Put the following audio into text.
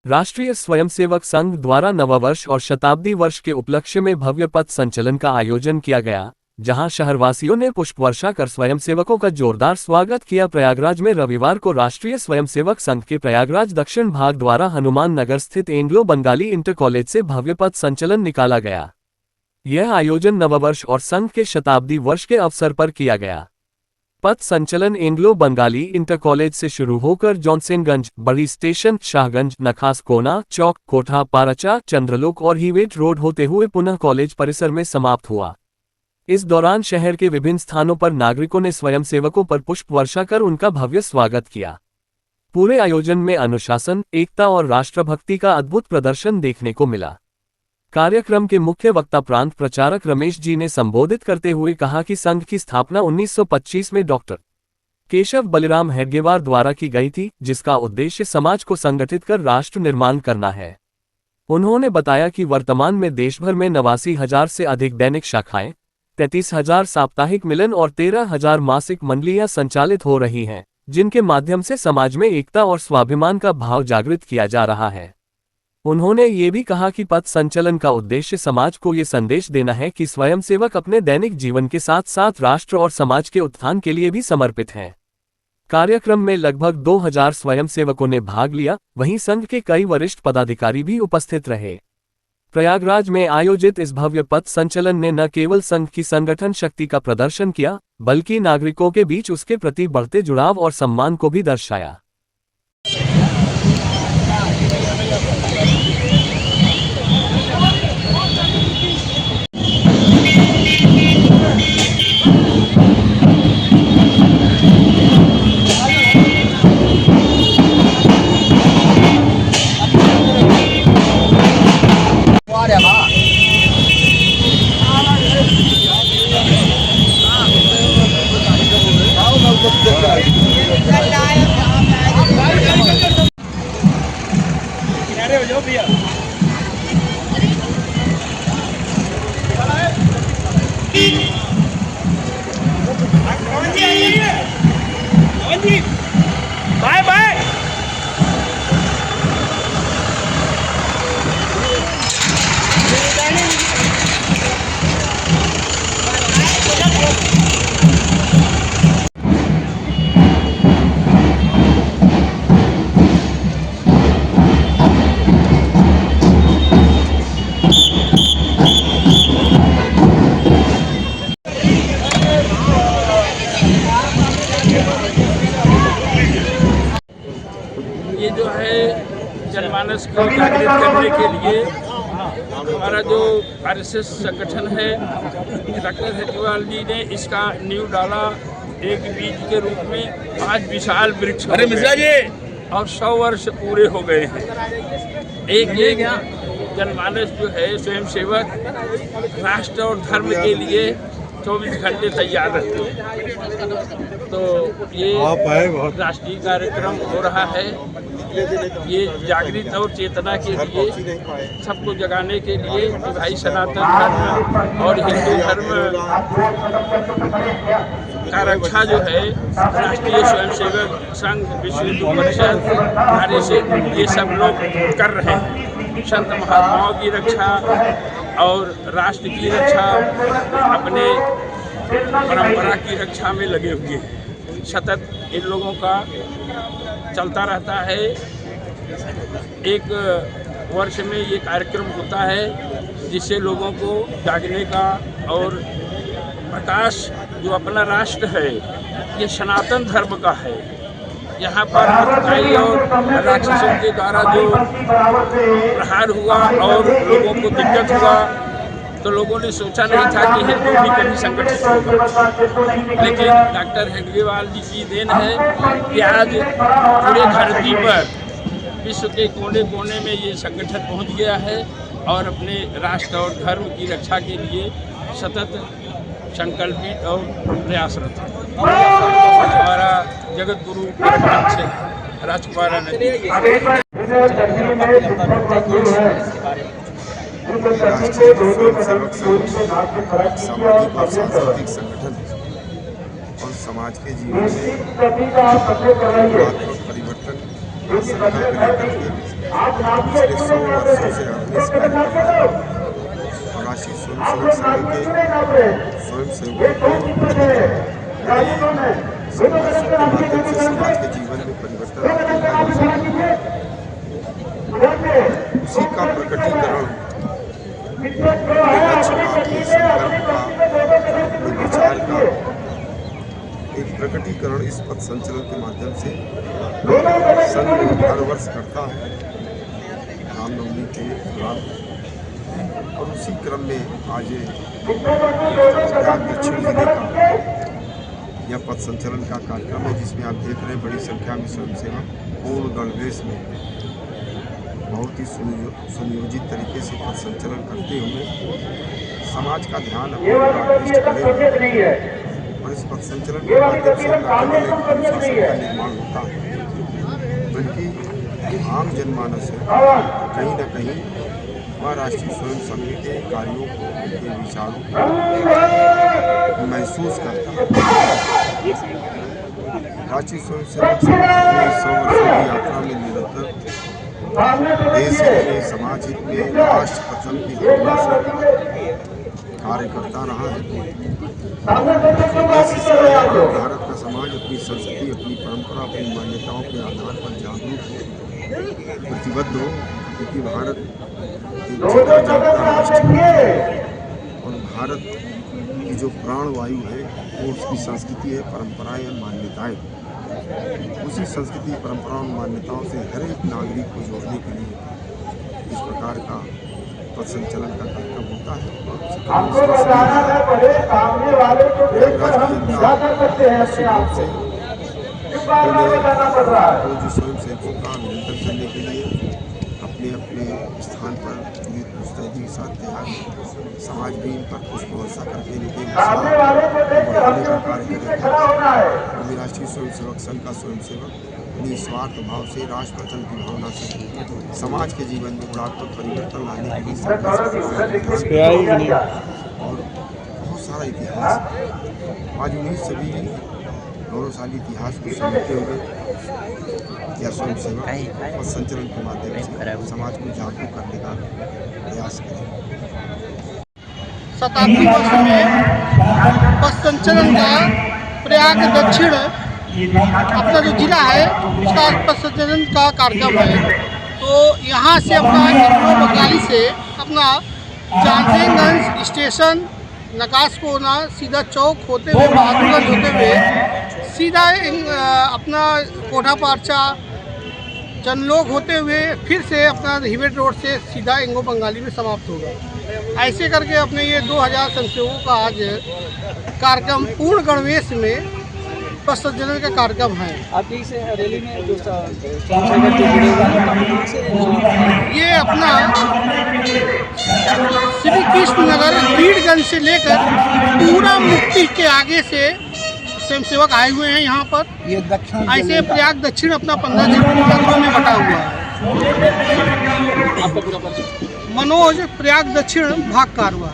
राष्ट्रीय स्वयंसेवक संघ द्वारा नववर्ष और शताब्दी वर्ष के उपलक्ष्य में भव्य पथ संचलन का आयोजन किया गया, जहां शहरवासियों ने पुष्प वर्षा कर स्वयंसेवकों का जोरदार स्वागत किया। प्रयागराज में रविवार को राष्ट्रीय स्वयंसेवक संघ के प्रयागराज दक्षिण भाग द्वारा हनुमान नगर स्थित एंग्लो बंगाली इंटर कॉलेज से भव्य पथ संचलन निकाला गया। यह आयोजन नववर्ष और संघ के शताब्दी वर्ष के अवसर पर किया गया। पथ संचलन एंग्लो बंगाली इंटर कॉलेज से शुरू होकर जॉनसनगंज, बड़ी स्टेशन, शाहगंज, नखास कोना चौक, कोठा पारचा, चंद्रलोक और हीवेट रोड होते हुए पुनः कॉलेज परिसर में समाप्त हुआ। इस दौरान शहर के विभिन्न स्थानों पर नागरिकों ने स्वयंसेवकों पर पुष्प वर्षा कर उनका भव्य स्वागत किया। पूरे आयोजन में अनुशासन, एकता और राष्ट्रभक्ति का अद्भुत प्रदर्शन देखने को मिला। कार्यक्रम के मुख्य वक्ता प्रांत प्रचारक रमेश जी ने संबोधित करते हुए कहा कि संघ की स्थापना 1925 में डॉक्टर केशव बलिराम हेडगेवार द्वारा की गई थी, जिसका उद्देश्य समाज को संगठित कर राष्ट्र निर्माण करना है। उन्होंने बताया कि वर्तमान में देशभर में 89,000 से अधिक दैनिक शाखाएं, 33,000 साप्ताहिक मिलन और 13,000 मासिक मंडलियां संचालित हो रही हैं, जिनके माध्यम से समाज में एकता और स्वाभिमान का भाव जागृत किया जा रहा है। उन्होंने ये भी कहा कि पथ संचलन का उद्देश्य समाज को ये संदेश देना है कि स्वयंसेवक अपने दैनिक जीवन के साथ साथ राष्ट्र और समाज के उत्थान के लिए भी समर्पित हैं। कार्यक्रम में लगभग 2,000 स्वयंसेवकों ने भाग लिया, वहीं संघ के कई वरिष्ठ पदाधिकारी भी उपस्थित रहे। प्रयागराज में आयोजित इस भव्य पथ संचलन ने न केवल संघ की संगठन शक्ति का प्रदर्शन किया, बल्कि नागरिकों के बीच उसके प्रति बढ़ते जुड़ाव और सम्मान को भी दर्शाया। Bye bye. ये जो है जनमानस को जागृत करने के लिए हमारा जो आरएसएस संगठन है, डॉक्टर हेडगेवार जी ने इसका नींव डाला। एक बीज के रूप में आज विशाल वृक्ष और 100 वर्ष पूरे हो गए हैं। एक जनमानस जो है स्वयंसेवक राष्ट्र और धर्म के लिए 24 घंटे तैयार रहते हैं। तो ये राष्ट्रीय कार्यक्रम हो रहा है। ये जागृत और चेतना के लिए, सबको जगाने के लिए कि भाई सनातन धर्म और हिंदू धर्म का रक्षा जो है राष्ट्रीय स्वयंसेवक संघ, विश्व हिंदू परिषद आदि से ये सब लोग कर रहे हैं। संत महात्माओं की रक्षा और राष्ट्र की रक्षा, अपने परंपरा की रक्षा में लगे हुए हैं। सतत इन लोगों का चलता रहता है। एक वर्ष में ये कार्यक्रम होता है जिससे लोगों को जागने का और प्रकाश जो अपना राष्ट्र है ये सनातन धर्म का है। यहाँ पर हत्याई और राक्षसों के द्वारा जो प्रहार हुआ और लोगों को दिक्कत हुआ, तो लोगों ने सोचा नहीं था कि हिंदू भी कभी संगठित होगा। लेकिन डॉक्टर हेडगेवार जी की देन है कि आज पूरे धरती पर विश्व के कोने कोने में ये संगठन पहुंच गया है और अपने राष्ट्र और धर्म की रक्षा के लिए सतत संकल्पित और प्रयासरत है। हमारा जगत गुरु परमहंस राजकुमार राष्ट्रीय स्वयंसेवक संघ सामाजिक और सांस्कृतिक संगठन और समाज के जीवन में परिवर्तन पिछले 100 वर्षों से अपने इस कार्य कर रहे हैं और राष्ट्रीय स्वयंसेवक संघ के स्वयंसेवकों को संघर्षों के माध्यम से समाज के जीवन में परिवर्तन उसी का प्रकटीकरण लक्ष्य का, अपने संकल्प का, अपने विचार का एक प्रकटीकरण इस पथ संचलन के माध्यम से संघ हर वर्ष करता है रामनवमी के दौरान। और उसी क्रम में आज प्रयाग दक्षिण जिले का यह पथ संचलन का कार्यक्रम है, जिसमें आप देख रहे हैं बड़ी संख्या में स्वयंसेवक पूर्ण गणवेश में बहुत ही सुनियोजित तरीके से पथ संचलन करते हुए समाज का ध्यान अपने ओर आकृष्ट करे हुए और इस पथ संचलन के माध्यम से न केवल एक अनुशासन का निर्माण होता है बल्कि आम जनमानस है कहीं न कहीं वह राष्ट्रीय स्वयं संघ के कार्यों को, उनके विचारों को महसूस करता है। राष्ट्रीय स्वयं सेवक संघ 100 वर्षों की यात्रा में निरंतर देश हित में, समाज हित में, राष्ट्र प्रथम की भावना से कार्य करता रहा है। भारत का समाज अपनी संस्कृति, अपनी परंपरा, अपनी मान्यताओं के आधार पर जागरूक हो, प्रतिबद्ध हो, क्योंकि भारत एक जीता जागता राष्ट्र है और भारत की जो प्राण वायु है वो उसकी संस्कृति है, परंपराएं और मान्यताएं। उसी संस्कृति, परंपराओं और मान्यताओं से हर एक नागरिक को जोड़ने के लिए इस प्रकार का पथ संचलन का कार्यक्रम होता है और जो स्वयं सेवकों का अभिनंदन करने के लिए अपने अपने स्थान पर पूरी मुस्तैदी के साथ तैयार समाज भी इन पर पुष्प वर्षा करके इनके बढ़ाने का कार्य करेगा। राष्ट्रीय स्वयंसेवक संघ का स्वयंसेवक निस्वार्थ भाव से राष्ट्र प्रथम की भावना से समाज के जीवन में गुणात्मक परिवर्तन लाने के लिए और बहुत सारा इतिहास आज उन्हीं सभी गौरवशाली इतिहास को समझते हुए या स्वयंसेवक और संचलन के माध्यम से समाज को जागरूक करने का प्रयास करें। शताब्दी वर्ष में पथ संचलन का प्रयाग दक्षिण अपना जो जिला है उसका पथ संचलन का कार्यक्रम है। तो यहाँ से अपना इंगो बंगाली से अपना जानसेगंज स्टेशन नकाशकोना सीधा चौक होते हुए बहादुरगंज होते हुए सीधा अपना कोठा पारचा जनलोक होते हुए फिर से अपना हिवेट रोड से सीधा इंगो बंगाली में समाप्त होगा। ऐसे करके अपने ये 2000 स्वयंसेवकों का आज कार्यक्रम पूर्ण गणवेश में पथ संचलन का कार्यक्रम है। आपकी से रैली में जो ये अपना श्री कृष्ण नगर बीड़गंज से लेकर पूरा मुक्ति के आगे से स्वयंसेवक आए हुए हैं यहाँ पर। ये दक्षिण ऐसे प्रयाग दक्षिण अपना 15 जिलों में बटा हुआ है। आपका पूरा परिचय? मनोज, प्रयाग दक्षिण भाग कारवा।